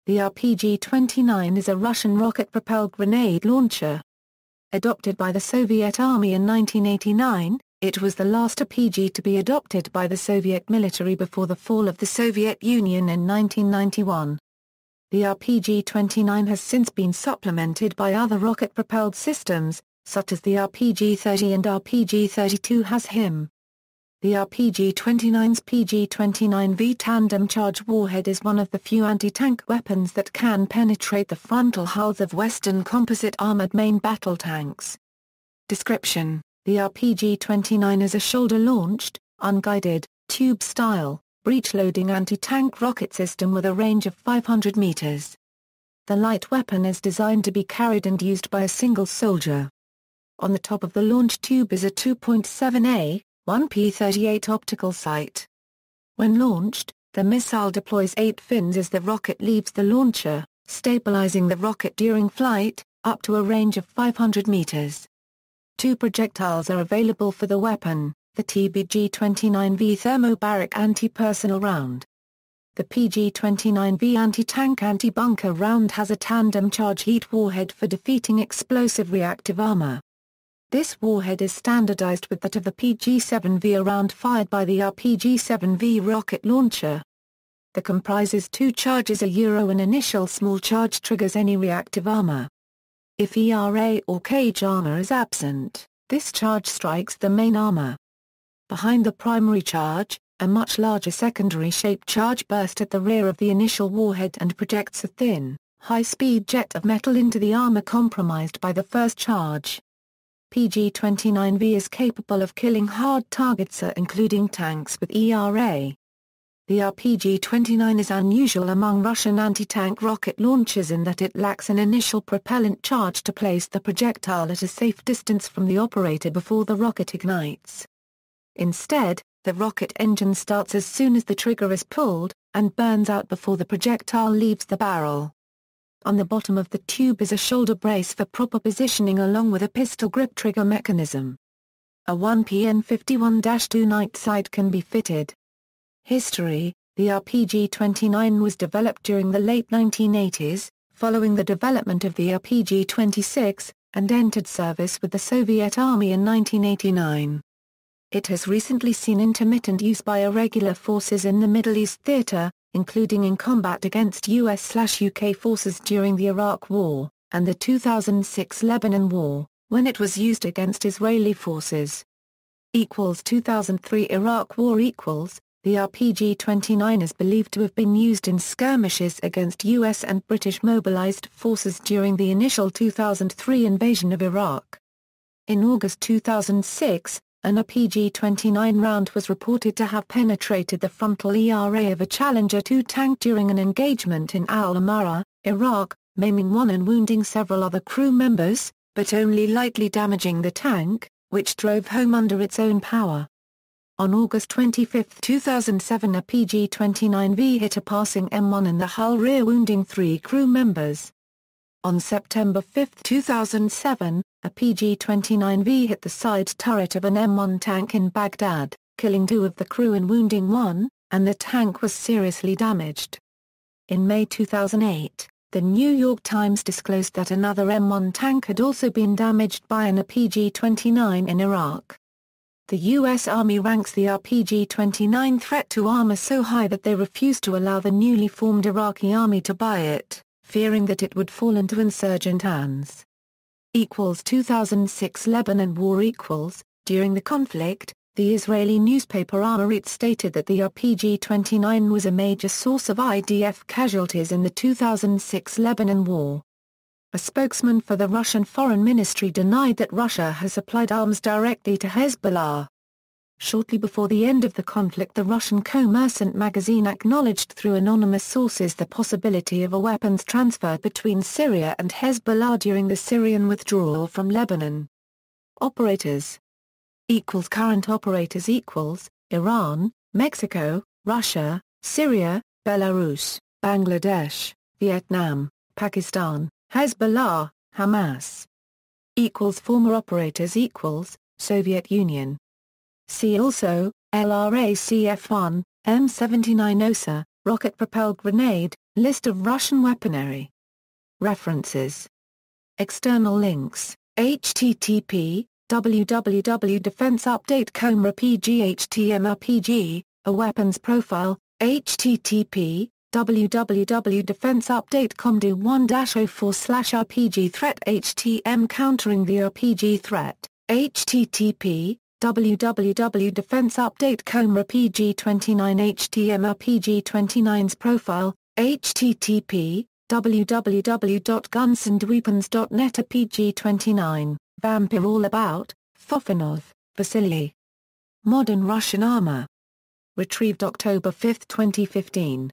The RPG-29 is a Russian rocket-propelled grenade launcher. Adopted by the Soviet Army in 1989, it was the last RPG to be adopted by the Soviet military before the fall of the Soviet Union in 1991. The RPG-29 has since been supplemented by other rocket-propelled systems, such as the RPG-30 and RPG-32 Hashim. The RPG-29's PG-29V tandem-charge warhead is one of the few anti-tank weapons that can penetrate the frontal hulls of Western composite-armored main battle tanks. Description: the RPG-29 is a shoulder-launched, unguided, tube-style, breech-loading anti-tank rocket system with a range of 500 meters. The light weapon is designed to be carried and used by a single soldier. On the top of the launch tube is a 2.7A, 1P38 optical sight. When launched, the missile deploys 8 fins as the rocket leaves the launcher, stabilizing the rocket during flight, up to a range of 500 meters. 2 projectiles are available for the weapon, the PG-29V thermobaric anti-personnel round. The PG-29V anti-tank anti-bunker round has a tandem-charge heat warhead for defeating explosive reactive armor. This warhead is standardized with that of the PG-7V round fired by the RPG-7V rocket launcher. The comprises 2 charges. An initial small charge triggers any reactive armor. If ERA or cage armor is absent, this charge strikes the main armor. Behind the primary charge, a much larger secondary-shaped charge bursts at the rear of the initial warhead and projects a thin, high-speed jet of metal into the armor compromised by the first charge. PG-29V is capable of killing hard targets, including tanks with ERA. The RPG-29 is unusual among Russian anti-tank rocket launchers in that it lacks an initial propellant charge to place the projectile at a safe distance from the operator before the rocket ignites. Instead, the rocket engine starts as soon as the trigger is pulled, and burns out before the projectile leaves the barrel. On the bottom of the tube is a shoulder brace for proper positioning along with a pistol grip trigger mechanism. A 1PN51-2 night sight can be fitted. History: the RPG-29 was developed during the late 1980s, following the development of the RPG-26, and entered service with the Soviet Army in 1989. It has recently seen intermittent use by irregular forces in the Middle East theater, including in combat against US/UK forces during the Iraq War, and the 2006 Lebanon War, when it was used against Israeli forces. 2003 Iraq War. The RPG-29 is believed to have been used in skirmishes against US and British mobilized forces during the initial 2003 invasion of Iraq. In August 2006, an RPG-29 round was reported to have penetrated the frontal ERA of a Challenger 2 tank during an engagement in Al-Amara, Iraq, maiming 1 and wounding several other crew members, but only lightly damaging the tank, which drove home under its own power. On August 25, 2007, a PG-29V hit a passing M1 in the hull rear, wounding 3 crew members. On September 5, 2007, a PG-29V hit the side turret of an M1 tank in Baghdad, killing 2 of the crew and wounding 1, and the tank was seriously damaged. In May 2008, the New York Times disclosed that another M1 tank had also been damaged by an RPG-29 in Iraq. The U.S. Army ranks the RPG-29 threat to armor so high that they refuse to allow the newly formed Iraqi army to buy it, fearing that it would fall into insurgent hands. 2006 Lebanon War. During the conflict, the Israeli newspaper Haaretz stated that the RPG-29 was a major source of IDF casualties in the 2006 Lebanon War. A spokesman for the Russian Foreign Ministry denied that Russia has supplied arms directly to Hezbollah. Shortly before the end of the conflict, the Russian Kommersant magazine acknowledged through anonymous sources the possibility of a weapons transfer between Syria and Hezbollah during the Syrian withdrawal from Lebanon. Operators. Current operators: Iran, Mexico, Russia, Syria, Belarus, Bangladesh, Vietnam, Pakistan, Hezbollah, Hamas. Former operators: Soviet Union. See also, LRACF-1, M79 OSA, rocket-propelled grenade, List of Russian weaponry. References. External links, http, www.defense-update.com RPG-HTM-RPG, a weapons profile, http, www.defense-update.com do 1-04/RPG threat HTM countering the RPG threat, http, www.defense-update.com RPG-29 HTM RPG-29's profile, http, www.gunsandweapons.net RPG-29, Vampir All About, Fofanov, Vasily. Modern Russian Armor. Retrieved October 5, 2015.